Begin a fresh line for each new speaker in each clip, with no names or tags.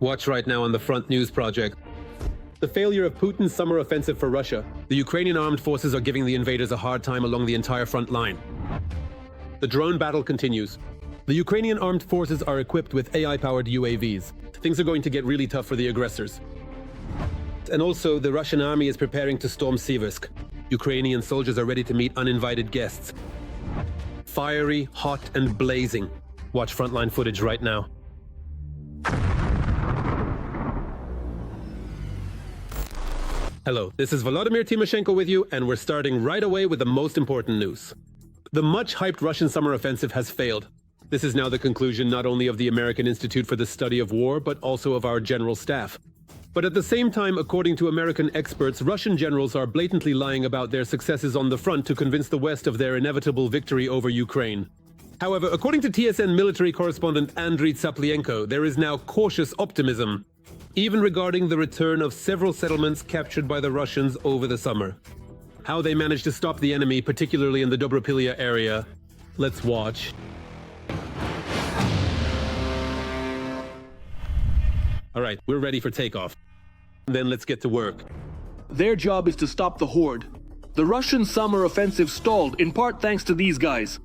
Watch right now on the Front News Project. The failure of Putin's summer offensive for Russia. The Ukrainian Armed Forces are giving the invaders a hard time along the entire front line. The drone battle continues. The Ukrainian Armed Forces are equipped with AI-powered UAVs. Things are going to get really tough for the aggressors. And also, the Russian army is preparing to storm Severesk. Ukrainian soldiers are ready to meet uninvited guests. Fiery, hot, and blazing. Watch frontline footage right now. Hello, this is Volodymyr Tymoshenko with you, and we're starting right away with the most important news. The much-hyped Russian summer offensive has failed. This is now the conclusion not only of the American Institute for the Study of War, but also of our general staff. But at the same time, according to American experts, Russian generals are blatantly lying about their successes on the front to convince the West of their inevitable victory over Ukraine. However, according to TSN military correspondent Andriy Tsaplienko, there is now cautious optimism, even regarding the return of several settlements captured by the Russians over the summer. How they managed to stop the enemy, particularly in the Dobropilya area, let's watch. All right, we're ready for takeoff. Then let's get to work.
Their job is to stop the horde. The Russian summer offensive stalled, in part thanks to these guys.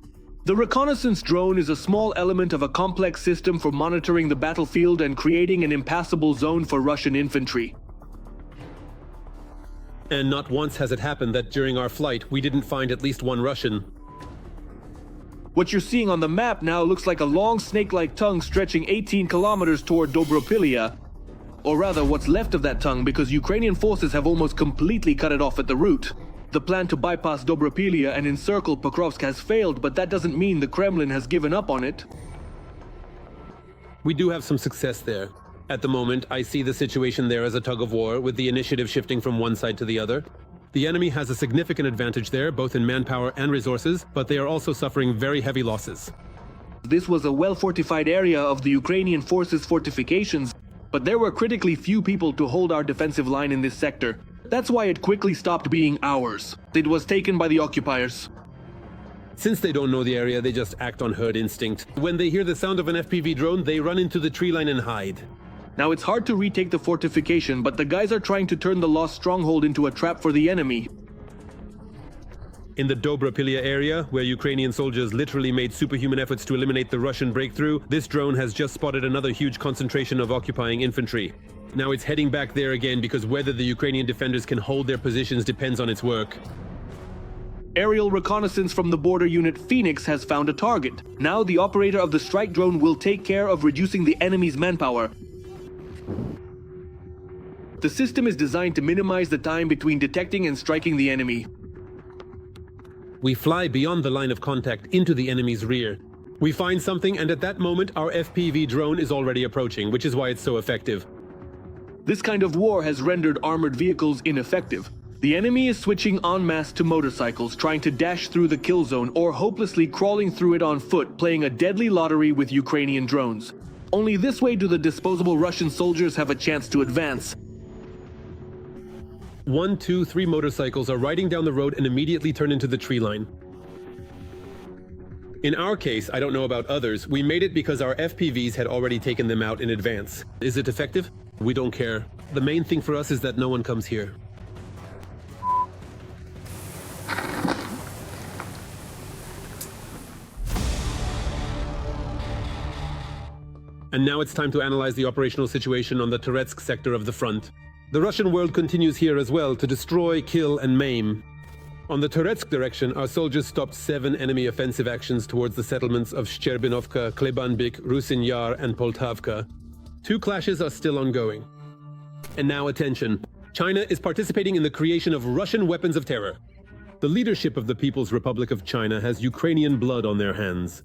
The reconnaissance drone is a small element of a complex system for monitoring the battlefield and creating an impassable zone for Russian infantry.
And not once has it happened that during our flight we didn't find at least one Russian.
What you're seeing on the map now looks like a long snake-like tongue stretching 18 kilometers toward Dobropilya. Or rather, what's left of that tongue, because Ukrainian forces have almost completely cut it off at the root. The plan to bypass Dobropilya and encircle Pokrovsk has failed, but that doesn't mean the Kremlin has given up on it.
We do have some success there. At the moment, I see the situation there as a tug-of-war, with the initiative shifting from one side to the other. The enemy has a significant advantage there, both in manpower and resources, but they are also suffering very heavy losses.
This was a well-fortified area of the Ukrainian forces' fortifications, but there were critically few people to hold our defensive line in this sector. That's why it quickly stopped being ours. It was taken by the occupiers.
Since they don't know the area, they just act on herd instinct. When they hear the sound of an FPV drone, they run into the tree line and hide.
Now it's hard to retake the fortification, but the guys are trying to turn the lost stronghold into a trap for the enemy.
In the Dobropilya area, where Ukrainian soldiers literally made superhuman efforts to eliminate the Russian breakthrough, this drone has just spotted another huge concentration of occupying infantry. Now it's heading back there again because whether the Ukrainian defenders can hold their positions depends on its work.
Aerial reconnaissance from the border unit Phoenix has found a target. Now the operator of the strike drone will take care of reducing the enemy's manpower. The system is designed to minimize the time between detecting and striking the enemy.
We fly beyond the line of contact into the enemy's rear. We find something, and at that moment our FPV drone is already approaching, which is why it's so effective.
This kind of war has rendered armored vehicles ineffective. The enemy is switching en masse to motorcycles, trying to dash through the kill zone, or hopelessly crawling through it on foot, playing a deadly lottery with Ukrainian drones. Only this way do the disposable Russian soldiers have a chance to advance.
1, 2, 3 motorcycles are riding down the road and immediately turn into the tree line. In our case, I don't know about others, we made it because our FPVs had already taken them out in advance. Is it effective? We don't care. The main thing for us is that no one comes here. And now it's time to analyze the operational situation on the Severesk sector of the front. The Russian world continues here as well to destroy, kill, and maim. On the Severesk direction, our soldiers stopped 7 enemy offensive actions towards the settlements of Shcherbinovka, Klebanbik, Rusin Yar, and Poltavka. 2 clashes are still ongoing. And now attention. China is participating in the creation of Russian weapons of terror. The leadership of the People's Republic of China has Ukrainian blood on their hands.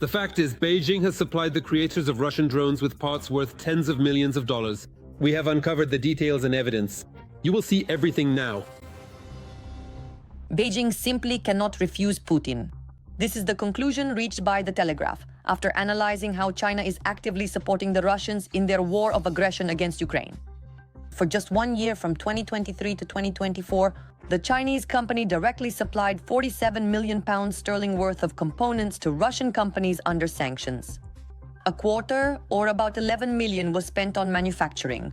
The fact is, Beijing has supplied the creators of Russian drones with parts worth tens of millions of dollars. We have uncovered the details and evidence. You will see everything now.
Beijing simply cannot refuse Putin. This is the conclusion reached by The Telegraph after analyzing how China is actively supporting the Russians in their war of aggression against Ukraine. For just 1 year, from 2023 to 2024, the Chinese company directly supplied £47 million worth of components to Russian companies under sanctions. A quarter, or about 11 million, was spent on manufacturing.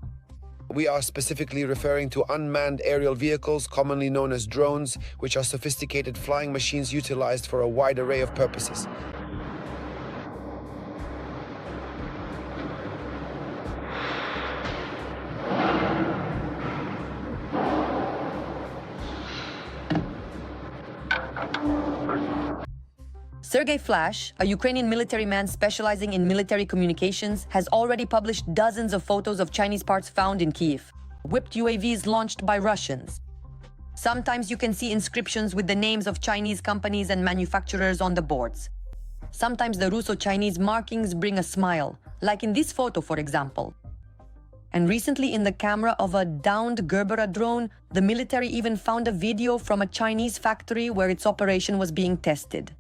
We are specifically referring to unmanned aerial vehicles, commonly known as drones, which are sophisticated flying machines utilized for a wide array of purposes.
Sergei Flash, a Ukrainian military man specializing in military communications, has already published dozens of photos of Chinese parts found in Kyiv, whipped UAVs launched by Russians. Sometimes you can see inscriptions with the names of Chinese companies and manufacturers on the boards. Sometimes the Russo-Chinese markings bring a smile, like in this photo, for example. And recently, in the camera of a downed Gerbera drone, the military even found a video from a Chinese factory where its operation was being tested.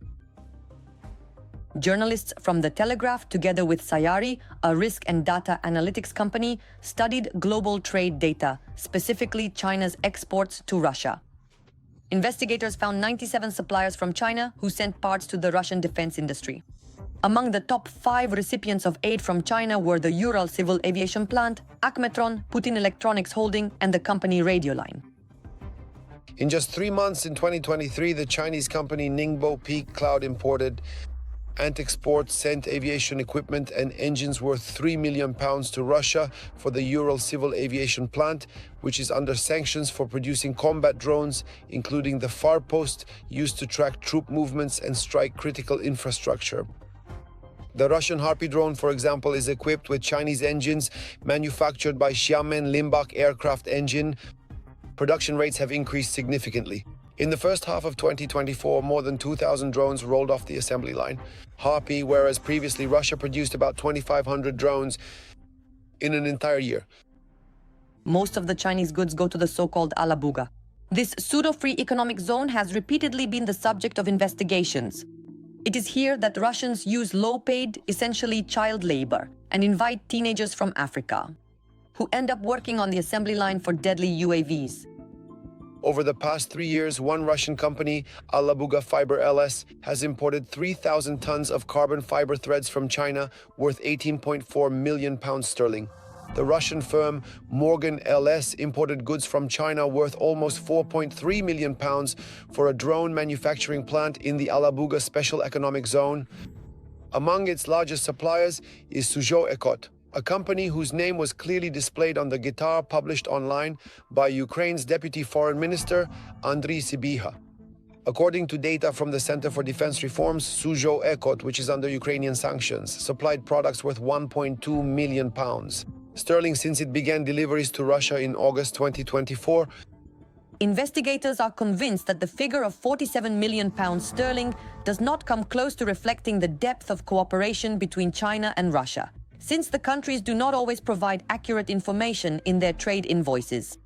Journalists from The Telegraph, together with Sayari, a risk and data analytics company, studied global trade data, specifically China's exports to Russia. Investigators found 97 suppliers from China who sent parts to the Russian defense industry. Among the top 5 recipients of aid from China were the Ural Civil Aviation Plant, Akhmetron, Putin Electronics Holding, and the company Radioline.
In just 3 months in 2023, the Chinese company Ningbo Peak Cloud imported and exports sent aviation equipment and engines worth £3 million to Russia for the Ural Civil Aviation Plant, which is under sanctions for producing combat drones, including the Farpost, used to track troop movements and strike critical infrastructure. The Russian Harpy drone, for example, is equipped with Chinese engines manufactured by Xiamen Limbach Aircraft Engine. Production rates have increased significantly. In the first half of 2024, more than 2,000 drones rolled off the assembly line. Harpy, whereas previously Russia produced about 2,500 drones in an entire year.
Most of the Chinese goods go to the so-called Alabuga. This pseudo-free economic zone has repeatedly been the subject of investigations. It is here that Russians use low-paid, essentially child labor, and invite teenagers from Africa, who end up working on the assembly line for deadly UAVs.
Over the past 3 years, one Russian company, Alabuga Fiber LS, has imported 3,000 tons of carbon fiber threads from China, worth £18.4 million sterling. The Russian firm Morgan LS imported goods from China worth almost £4.3 million for a drone manufacturing plant in the Alabuga Special Economic Zone. Among its largest suppliers is Suzhou Ekot, a company whose name was clearly displayed on the guitar published online by Ukraine's Deputy Foreign Minister, Andriy Sybiha. According to data from the Center for Defense Reforms, Suzhou Ekot, which is under Ukrainian sanctions, supplied products worth £1.2 million sterling since it began deliveries to Russia in August 2024.
Investigators are convinced that the figure of £47 million sterling does not come close to reflecting the depth of cooperation between China and Russia, since the countries do not always provide accurate information in their trade invoices.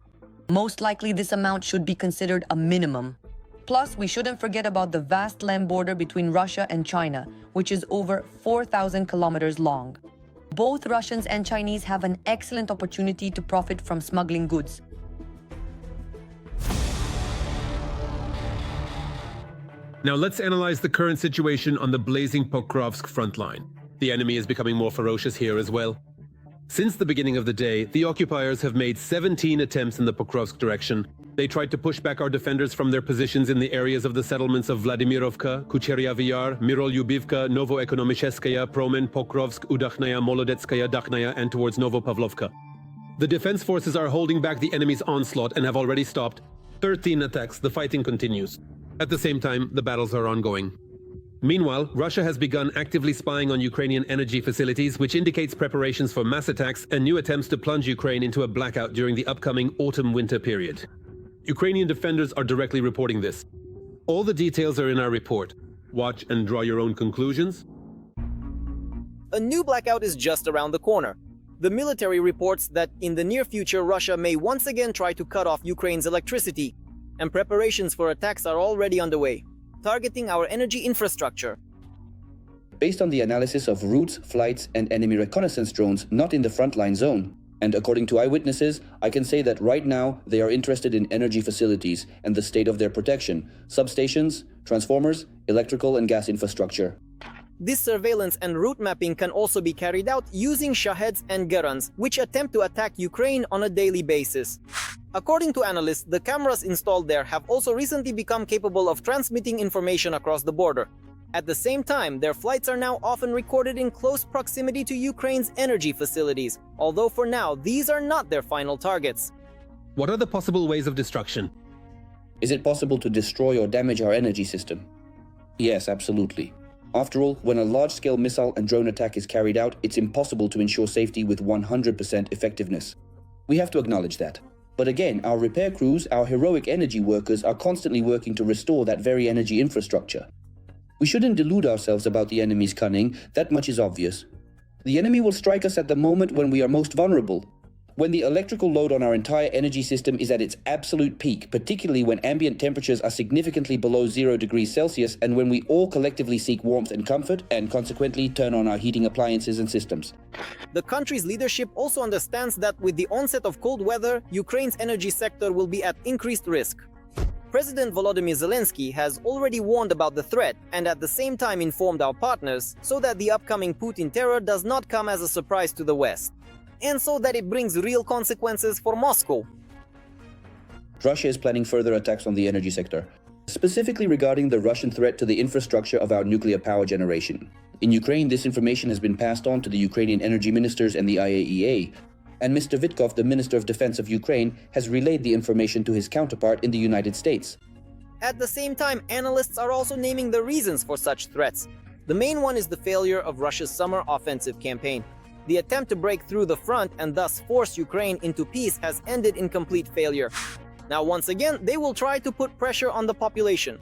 Most likely this amount should be considered a minimum. Plus, we shouldn't forget about the vast land border between Russia and China, which is over 4,000 kilometers long. Both Russians and Chinese have an excellent opportunity to profit from smuggling goods.
Now let's analyze the current situation on the blazing Pokrovsk front line. The enemy is becoming more ferocious here as well. Since the beginning of the day, the occupiers have made 17 attempts in the Pokrovsk direction. They tried to push back our defenders from their positions in the areas of the settlements of Vladimirovka, Kucheryavy Yar, Mirolyubivka, Novoekonomicheskaya, Promen, Pokrovsk, Udakhnaya, Molodetskaya, Dakhnaya, and towards Novopavlovka. The defense forces are holding back the enemy's onslaught and have already stopped 13 attacks. The fighting continues. At the same time, the battles are ongoing. Meanwhile, Russia has begun actively spying on Ukrainian energy facilities, which indicates preparations for mass attacks and new attempts to plunge Ukraine into a blackout during the upcoming autumn-winter period. Ukrainian defenders are directly reporting this. All the details are in our report. Watch and draw your own conclusions.
A new blackout is just around the corner. The military reports that in the near future Russia may once again try to cut off Ukraine's electricity, and preparations for attacks are already underway, targeting our energy infrastructure.
Based on the analysis of routes, flights, and enemy reconnaissance drones not in the frontline zone, and according to eyewitnesses, I can say that right now they are interested in energy facilities and the state of their protection, substations, transformers, electrical and gas infrastructure.
This surveillance and route mapping can also be carried out using Shaheds and Garans, which attempt to attack Ukraine on a daily basis. According to analysts, the cameras installed there have also recently become capable of transmitting information across the border. At the same time, their flights are now often recorded in close proximity to Ukraine's energy facilities, although for now, these are not their final targets.
What are the possible ways of destruction?
Is it possible to destroy or damage our energy system? Yes, absolutely. After all, when a large-scale missile and drone attack is carried out, it's impossible to ensure safety with 100% effectiveness. We have to acknowledge that. But again, our repair crews, our heroic energy workers, are constantly working to restore that very energy infrastructure. We shouldn't delude ourselves about the enemy's cunning, that much is obvious. The enemy will strike us at the moment when we are most vulnerable. When the electrical load on our entire energy system is at its absolute peak, particularly when ambient temperatures are significantly below 0 degrees Celsius and when we all collectively seek warmth and comfort and consequently turn on our heating appliances and systems.
The country's leadership also understands that with the onset of cold weather, Ukraine's energy sector will be at increased risk. President Volodymyr Zelensky has already warned about the threat and at the same time informed our partners so that the upcoming Putin terror does not come as a surprise to the West, and so that it brings real consequences for Moscow.
Russia is planning further attacks on the energy sector, specifically regarding the Russian threat to the infrastructure of our nuclear power generation. In Ukraine, this information has been passed on to the Ukrainian energy ministers and the IAEA, and Mr. Vitkov, the Minister of Defense of Ukraine, has relayed the information to his counterpart in the United States.
At the same time, analysts are also naming the reasons for such threats. The main one is the failure of Russia's summer offensive campaign. The attempt to break through the front and thus force Ukraine into peace has ended in complete failure. Now, once again, they will try to put pressure on the population.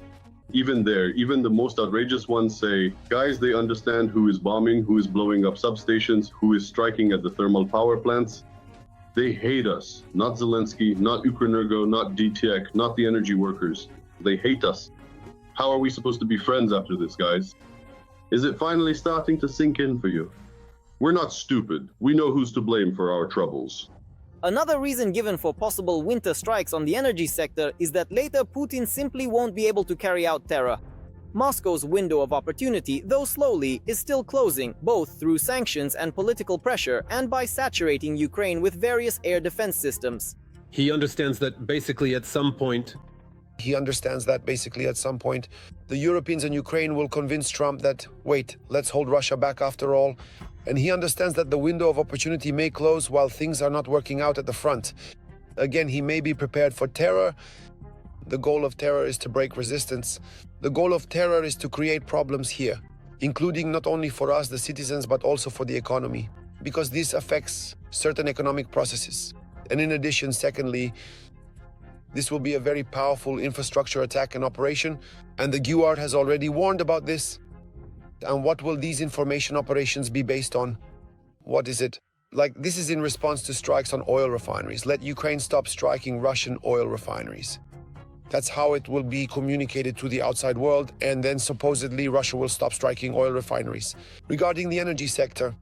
Even the most outrageous ones say, guys, they understand who is bombing, who is blowing up substations, who is striking at the thermal power plants. They hate us. Not Zelensky, not Ukrenergo, not DTEK, not the energy workers. They hate us. How are we supposed to be friends after this, guys? Is it finally starting to sink in for you? We're not stupid. We know who's to blame for our troubles.
Another reason given for possible winter strikes on the energy sector is that later Putin simply won't be able to carry out terror. Moscow's window of opportunity, though slowly, is still closing, both through sanctions and political pressure and by saturating Ukraine with various air defense systems.
He understands that basically at some point,
the Europeans and Ukraine will convince Trump that, wait, let's hold Russia back after all. And he understands that the window of opportunity may close while things are not working out at the front. Again, he may be prepared for terror. The goal of terror is to break resistance. The goal of terror is to create problems here, including not only for us, the citizens, but also for the economy, because this affects certain economic processes. And in addition, secondly, this will be a very powerful infrastructure attack and operation, and the GUARD has already warned about this. And what will these information operations be based on? What is it? Like, this is in response to strikes on oil refineries. Let Ukraine stop striking Russian oil refineries. That's how it will be communicated to the outside world, and then supposedly Russia will stop striking oil refineries. Regarding the energy sector,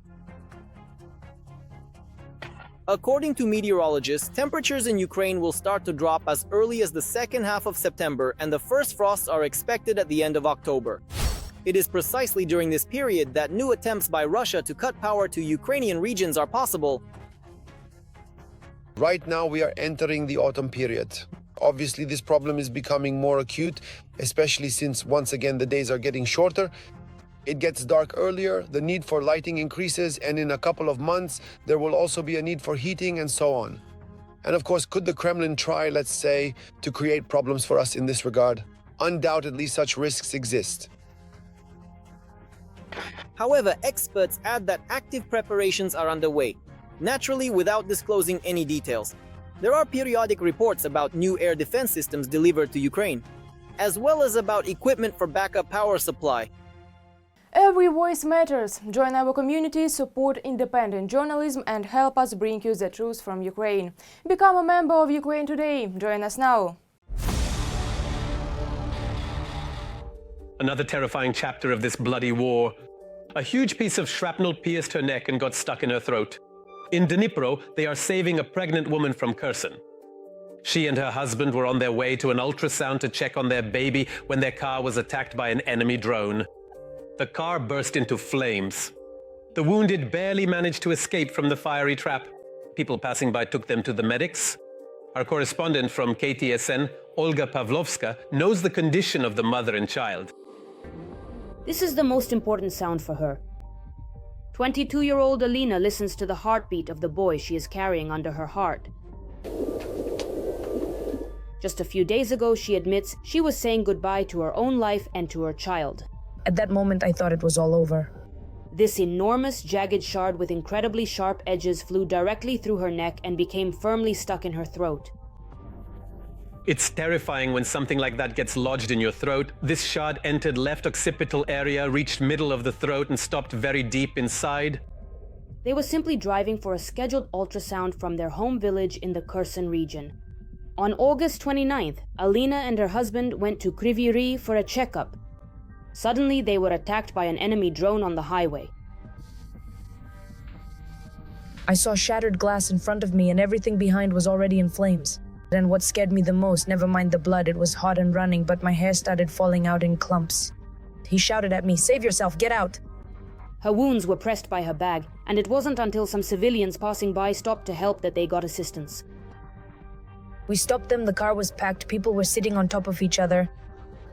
according to meteorologists, temperatures in Ukraine will start to drop as early as the second half of September, and the first frosts are expected at the end of October. It is precisely during this period that new attempts by Russia to cut power to Ukrainian regions are possible.
right now we are entering the autumn period. Obviously, this problem is becoming more acute, especially since, once again, the days are getting shorter. It gets dark earlier, the need for lighting increases, and in a couple of months, there will also be a need for heating and so on. And of course, could the Kremlin try, let's say, to create problems for us in this regard? Undoubtedly, such risks exist.
However, experts add that active preparations are underway, naturally without disclosing any details. There are periodic reports about new air defense systems delivered to Ukraine, as well as about equipment for backup power supply.
Every voice matters. Join our community, support independent journalism and help us bring you the truth from Ukraine. Become a member of Ukraine Today. Join us now.
Another terrifying chapter of this bloody war. A huge piece of shrapnel pierced her neck and got stuck in her throat. In Dnipro, they are saving a pregnant woman from Kherson. She and her husband were on their way to an ultrasound to check on their baby when their car was attacked by an enemy drone. The car burst into flames. The wounded barely managed to escape from the fiery trap. People passing by took them to the medics. Our correspondent from KTSN, Olga Pavlovska, knows the condition of the mother and child.
This is the most important sound for her. 22-year-old Alina listens to the heartbeat of the boy she is carrying under her heart. Just a few days ago, she admits she was saying goodbye to her own life and to her child.
At that moment, I thought it was all over.
This enormous, jagged shard with incredibly sharp edges flew directly through her neck and became firmly stuck in her throat.
It's terrifying when something like that gets lodged in your throat. This shard entered left occipital area, reached middle of the throat, and stopped very deep inside.
They were simply driving for a scheduled ultrasound from their home village in the Kherson region. On August 29th, Alina and her husband went to Kryvyi Rih for a checkup. Suddenly, they were attacked by an enemy drone on the highway.
I saw shattered glass in front of me and everything behind was already in flames. And what scared me the most, never mind the blood, it was hot and running, but my hair started falling out in clumps. He shouted at me, "Save yourself, get out!"
Her wounds were pressed by her bag, and it wasn't until some civilians passing by stopped to help that they got assistance.
We stopped them, the car was packed, people were sitting on top of each other.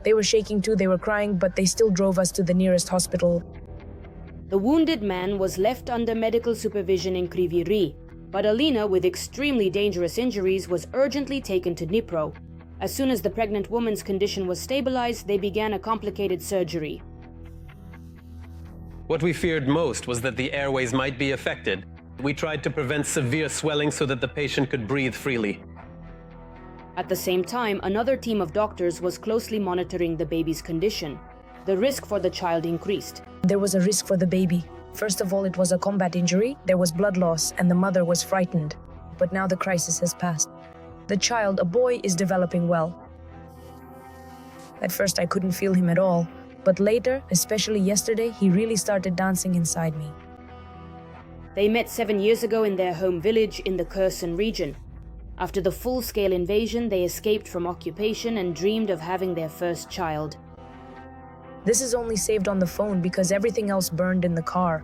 They were shaking too, they were crying, but they still drove us to the nearest hospital.
The wounded man was left under medical supervision in Kryvyi Rih, but Alina, with extremely dangerous injuries, was urgently taken to Dnipro. As soon as the pregnant woman's condition was stabilized, they began a complicated surgery.
What we feared most was that the airways might be affected. We tried to prevent severe swelling so that the patient could breathe freely.
At the same time, another team of doctors was closely monitoring the baby's condition. The risk for the child increased.
There was a risk for the baby. First of all, it was a combat injury, there was blood loss, and the mother was frightened. But now the crisis has passed. The child, a boy, is developing well. At first I couldn't feel him at all, but later, especially yesterday, he really started dancing inside me.
They met 7 years ago in their home village in the Kherson region. After the full-scale invasion, they escaped from occupation and dreamed of having their first child.
This is only saved on the phone because everything else burned in the car.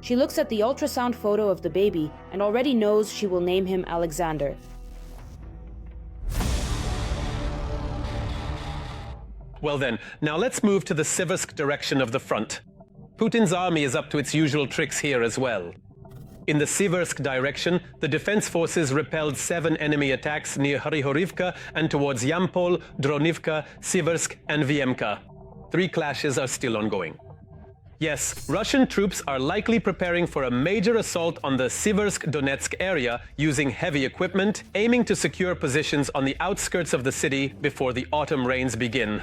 She looks at the ultrasound photo of the baby and already knows she will name him Alexander.
Well then, now let's move to the Severesk direction of the front. Putin's army is up to its usual tricks here as well. In the Severesk direction, the defense forces repelled 7 enemy attacks near Hryhorivka and towards Yampol, Dronivka, Seversk, and Vyemka. 3 clashes are still ongoing. Yes, Russian troops are likely preparing for a major assault on the Seversk-Donetsk area using heavy equipment, aiming to secure positions on the outskirts of the city before the autumn rains begin.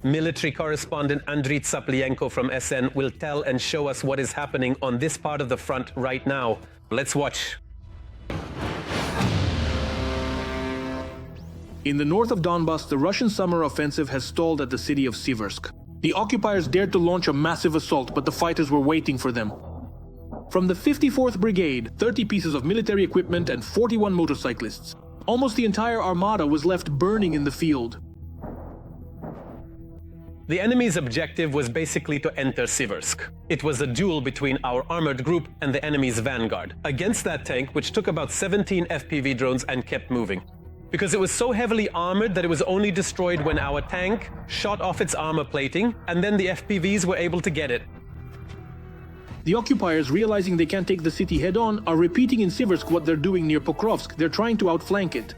Military correspondent Andriy Tsaplienko from SN will tell and show us what is happening on this part of the front right now. Let's watch.
In the north of Donbass, the Russian summer offensive has stalled at the city of Seversk. The occupiers dared to launch a massive assault, but the fighters were waiting for them. From the 54th Brigade, 30 pieces of military equipment and 41 motorcyclists. Almost the entire armada was left burning in the field.
The enemy's objective was basically to enter Seversk. It was a duel between our armored group and the enemy's vanguard, against that tank which took about 17 FPV drones and kept moving. Because it was so heavily armored that it was only destroyed when our tank shot off its armor plating, and then the FPVs were able to get it.
The occupiers, realizing they can't take the city head-on, are repeating in Seversk what they're doing near Pokrovsk. They're trying to outflank it.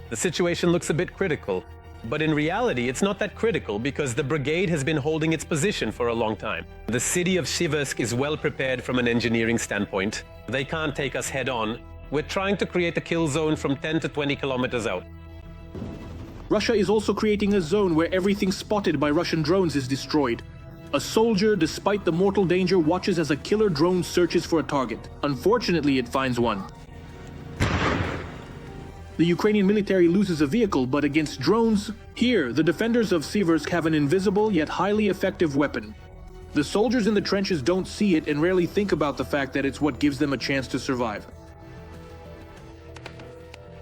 The situation looks a bit critical. But in reality, it's not that critical because the brigade has been holding its position for a long time. The city of Seversk is well prepared from an engineering standpoint. They can't take us head-on. We're trying to create a kill zone from 10 to 20 kilometers out.
Russia is also creating a zone where everything spotted by Russian drones is destroyed. A soldier, despite the mortal danger, watches as a killer drone searches for a target. Unfortunately, it finds one. The Ukrainian military loses a vehicle, but against drones, here, the defenders of Seversk have an invisible yet highly effective weapon. The soldiers in the trenches don't see it and rarely think about the fact that it's what gives them a chance to survive.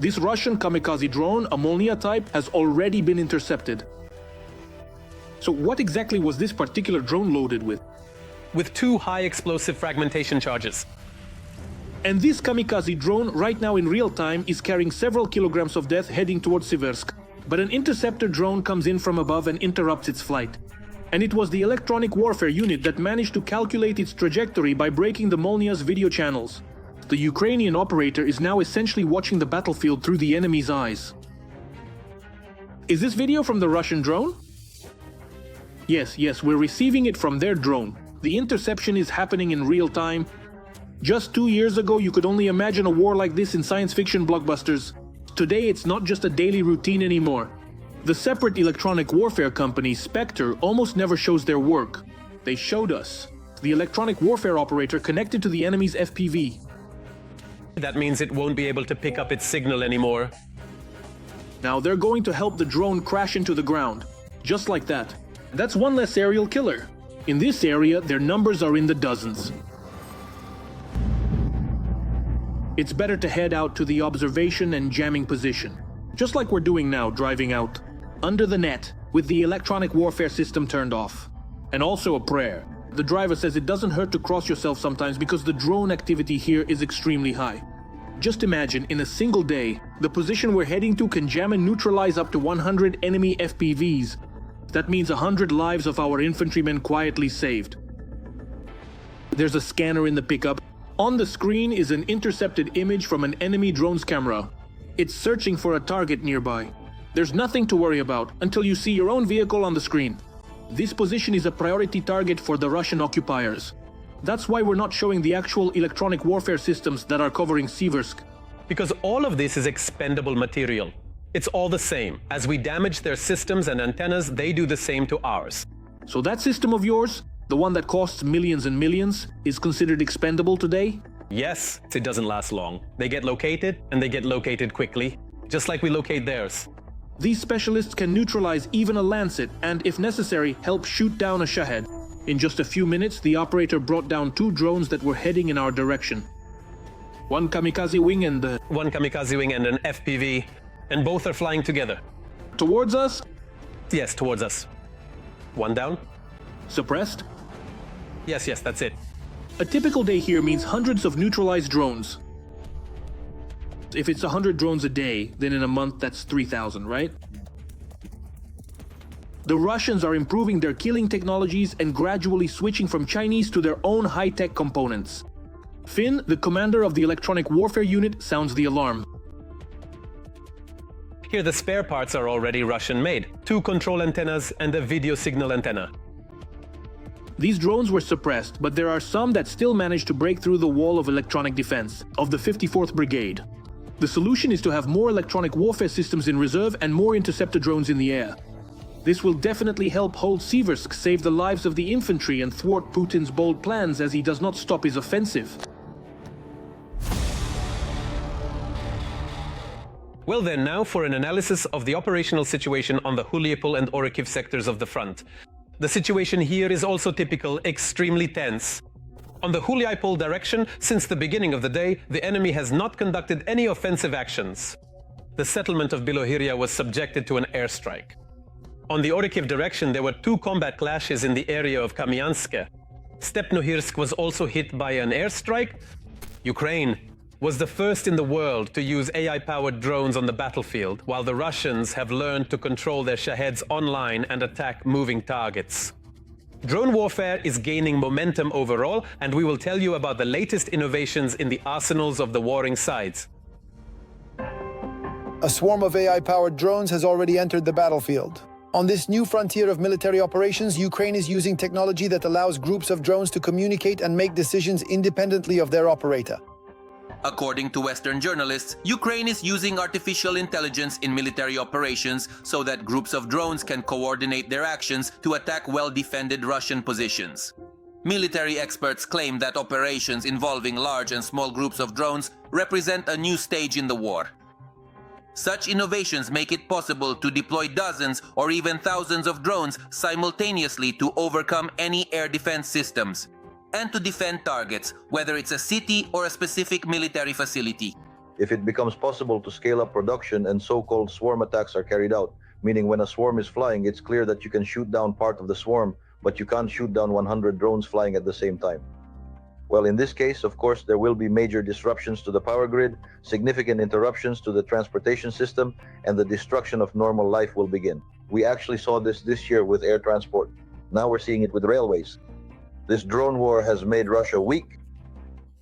This Russian kamikaze drone, a Molniya type, has already been intercepted. So what exactly was this particular drone loaded with?
With 2 high explosive fragmentation charges.
And this kamikaze drone right now in real time is carrying several kilograms of death heading towards Severesk. But an interceptor drone comes in from above and interrupts its flight. And it was the electronic warfare unit that managed to calculate its trajectory by breaking the Molniya's video channels. The Ukrainian operator is now essentially watching the battlefield through the enemy's eyes. Is this video from the Russian drone? Yes, we're receiving it from their drone. The interception is happening in real time. Just 2 years ago, you could only imagine a war like this in science fiction blockbusters. Today, it's not just a daily routine anymore. The separate electronic warfare company, Spectre, almost never shows their work. They showed us. The electronic warfare operator connected to the enemy's FPV.
That means it won't be able to pick up its signal anymore.
Now they're going to help the drone crash into the ground. Just like that. That's one less aerial killer. In this area, their numbers are in the dozens. It's better to head out to the observation and jamming position. Just like we're doing now, driving out. Under the net, with the electronic warfare system turned off. And also a prayer. The driver says it doesn't hurt to cross yourself sometimes because the drone activity here is extremely high. Just imagine, in a single day, the position we're heading to can jam and neutralize up to 100 enemy FPVs. That means 100 lives of our infantrymen quietly saved. There's a scanner in the pickup. On the screen is an intercepted image from an enemy drone's camera. It's searching for a target nearby. There's nothing to worry about until you see your own vehicle on the screen. This position is a priority target for the Russian occupiers. That's why we're not showing the actual electronic warfare systems that are covering Severesk.
Because all of this is expendable material. It's all the same. As we damage their systems and antennas, they do the same to ours.
So that system of yours, the one that costs millions and millions, is considered expendable today?
Yes, it doesn't last long. They get located, and they get located quickly. Just like we locate theirs.
These specialists can neutralize even a Lancet and, if necessary, help shoot down a Shahed. In just a few minutes, the operator brought down 2 drones that were heading in our direction. One kamikaze wing and
One kamikaze wing and an FPV, and both are flying together.
Towards us?
Yes, towards us. One down.
Suppressed?
Yes, that's it.
A typical day here means hundreds of neutralized drones. If it's 100 drones a day, then in a month that's 3,000, right? The Russians are improving their killing technologies and gradually switching from Chinese to their own high-tech components. Finn, the commander of the electronic warfare unit, sounds the alarm.
Here the spare parts are already Russian-made. 2 control antennas and a video signal antenna.
These drones were suppressed, but there are some that still managed to break through the wall of electronic defense of the 54th Brigade. The solution is to have more electronic warfare systems in reserve and more interceptor drones in the air. This will definitely help hold Severesk, save the lives of the infantry and thwart Putin's bold plans as he does not stop his offensive.
Well then, now for an analysis of the operational situation on the Huliapol and Orikhiv sectors of the front. The situation here is also typical, extremely tense. On the Huliapol direction, since the beginning of the day, the enemy has not conducted any offensive actions. The settlement of Bilohiria was subjected to an airstrike. On the Orikhiv direction, there were 2 combat clashes in the area of Kamyanske. Stepnohirsk was also hit by an airstrike. Ukraine was the first in the world to use AI-powered drones on the battlefield, while the Russians have learned to control their Shaheds online and attack moving targets. Drone warfare is gaining momentum overall, and we will tell you about the latest innovations in the arsenals of the warring sides.
A swarm of AI-powered drones has already entered the battlefield. On this new frontier of military operations, Ukraine is using technology that allows groups of drones to communicate and make decisions independently of their operator.
According to Western journalists, Ukraine is using artificial intelligence in military operations so that groups of drones can coordinate their actions to attack well-defended Russian positions. Military experts claim that operations involving large and small groups of drones represent a new stage in the war. Such innovations make it possible to deploy dozens or even thousands of drones simultaneously to overcome any air defense systems, and to defend targets, whether it's a city or a specific military facility.
If it becomes possible to scale up production and so-called swarm attacks are carried out, meaning when a swarm is flying, it's clear that you can shoot down part of the swarm, but you can't shoot down 100 drones flying at the same time. Well, in this case, of course, there will be major disruptions to the power grid, significant interruptions to the transportation system, and the destruction of normal life will begin. We actually saw this year with air transport. Now we're seeing it with railways. This drone war has made Russia weak.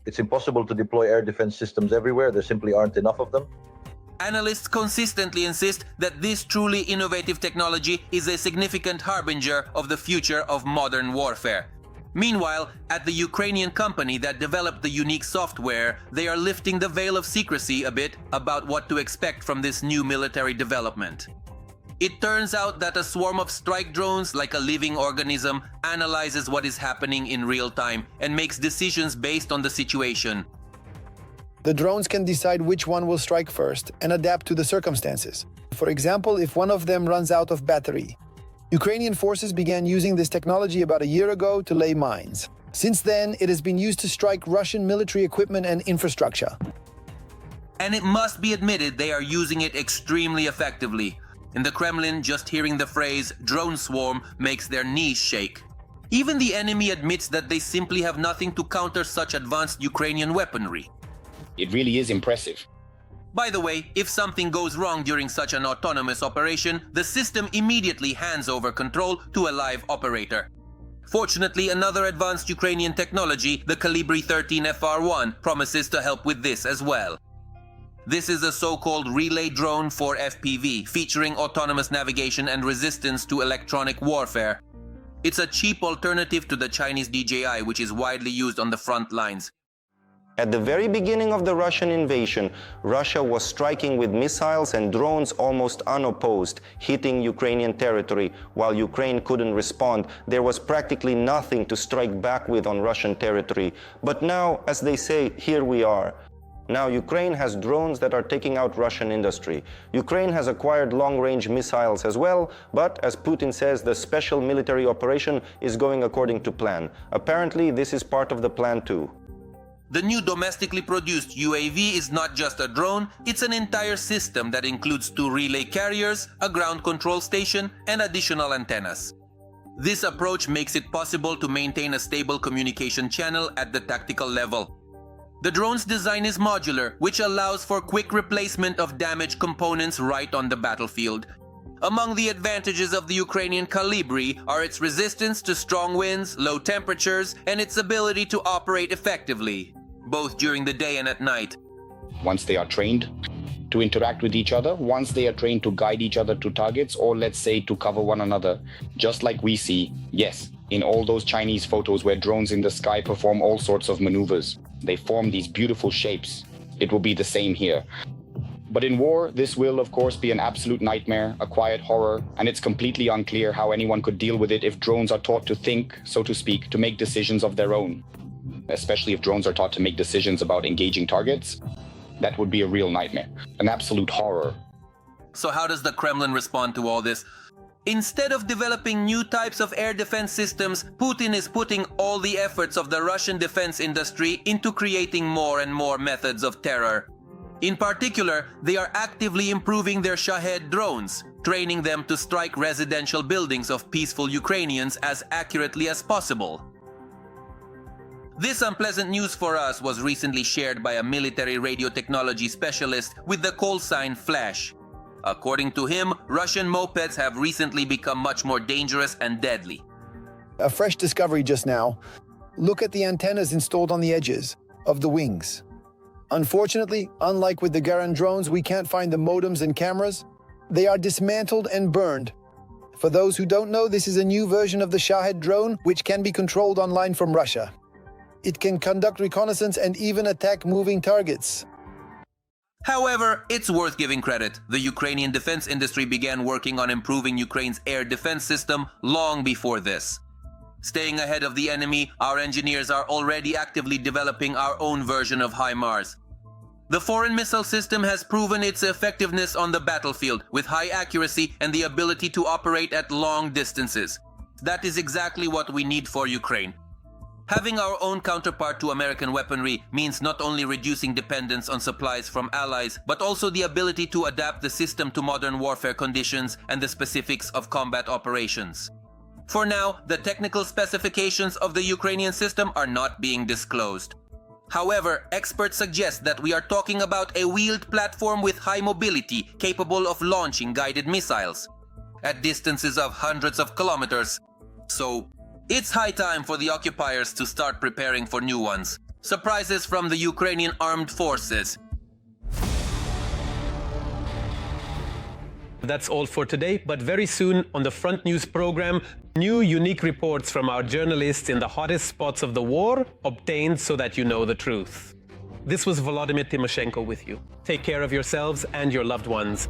It's impossible to deploy air defense systems everywhere. There simply aren't enough of them.
Analysts consistently insist that this truly innovative technology is a significant harbinger of the future of modern warfare. Meanwhile, at the Ukrainian company that developed the unique software, they are lifting the veil of secrecy a bit about what to expect from this new military development. It turns out that a swarm of strike drones, like a living organism, analyzes what is happening in real time and makes decisions based on the situation.
The drones can decide which one will strike first and adapt to the circumstances. For example, if one of them runs out of battery. Ukrainian forces began using this technology about a year ago to lay mines. Since then, it has been used to strike Russian military equipment and infrastructure.
And it must be admitted they are using it extremely effectively. In the Kremlin, just hearing the phrase drone swarm makes their knees shake. Even the enemy admits that they simply have nothing to counter such advanced Ukrainian weaponry.
It really is impressive.
By the way, if something goes wrong during such an autonomous operation, the system immediately hands over control to a live operator. Fortunately, another advanced Ukrainian technology, the Calibri 13 FR1, promises to help with this as well. This is a so-called relay drone for FPV, featuring autonomous navigation and resistance to electronic warfare. It's a cheap alternative to the Chinese DJI, which is widely used on the front lines.
At the very beginning of the Russian invasion, Russia was striking with missiles and drones almost unopposed, hitting Ukrainian territory. While Ukraine couldn't respond, there was practically nothing to strike back with on Russian territory. But now, as they say, here we are. Now Ukraine has drones that are taking out Russian industry. Ukraine has acquired long-range missiles as well, but as Putin says, the special military operation is going according to plan. Apparently, this is part of the plan too.
The new domestically produced UAV is not just a drone, it's an entire system that includes 2 relay carriers, a ground control station, and additional antennas. This approach makes it possible to maintain a stable communication channel at the tactical level. The drone's design is modular, which allows for quick replacement of damaged components right on the battlefield. Among the advantages of the Ukrainian Calibri are its resistance to strong winds, low temperatures, and its ability to operate effectively, both during the day and at night.
Once they are trained to interact with each other, once they are trained to guide each other to targets, or let's say to cover one another, just like we see, yes, in all those Chinese photos where drones in the sky perform all sorts of maneuvers. They form these beautiful shapes. It will be the same here. But in war, this will of course be an absolute nightmare, a quiet horror, and it's completely unclear how anyone could deal with it if drones are taught to think, so to speak, to make decisions of their own. Especially if drones are taught to make decisions about engaging targets, that would be a real nightmare, an absolute horror.
So how does the Kremlin respond to all this? Instead of developing new types of air defense systems, Putin is putting all the efforts of the Russian defense industry into creating more and more methods of terror. In particular, they are actively improving their Shatter drones, training them to strike residential buildings of peaceful Ukrainians as accurately as possible. This unpleasant news for us was recently shared by a military radio technology specialist with the call sign Flash. According to him, Russian mopeds have recently become much more dangerous and deadly.
A fresh discovery just now. Look at the antennas installed on the edges of the wings. Unfortunately, unlike with the Garand drones, we can't find the modems and cameras. They are dismantled and burned. For those who don't know, this is a new version of the Shatter drone, which can be controlled online from Russia. It can conduct reconnaissance and even attack moving targets.
However, it's worth giving credit. The Ukrainian defense industry began working on improving Ukraine's air defense system long before this. Staying ahead of the enemy, our engineers are already actively developing our own version of HIMARS. The foreign missile system has proven its effectiveness on the battlefield with high accuracy and the ability to operate at long distances. That is exactly what we need for Ukraine. Having our own counterpart to American weaponry means not only reducing dependence on supplies from allies, but also the ability to adapt the system to modern warfare conditions and the specifics of combat operations. For now, the technical specifications of the Ukrainian system are not being disclosed. However, experts suggest that we are talking about a wheeled platform with high mobility, capable of launching guided missiles at distances of hundreds of kilometers. So, it's high time for the occupiers to start preparing for new ones. Surprises from the Ukrainian Armed Forces.
That's all for today, but very soon on the Front News program, new unique reports from our journalists in the hottest spots of the war, obtained so that you know the truth. This was Volodymyr Tymoshenko with you. Take care of yourselves and your loved ones.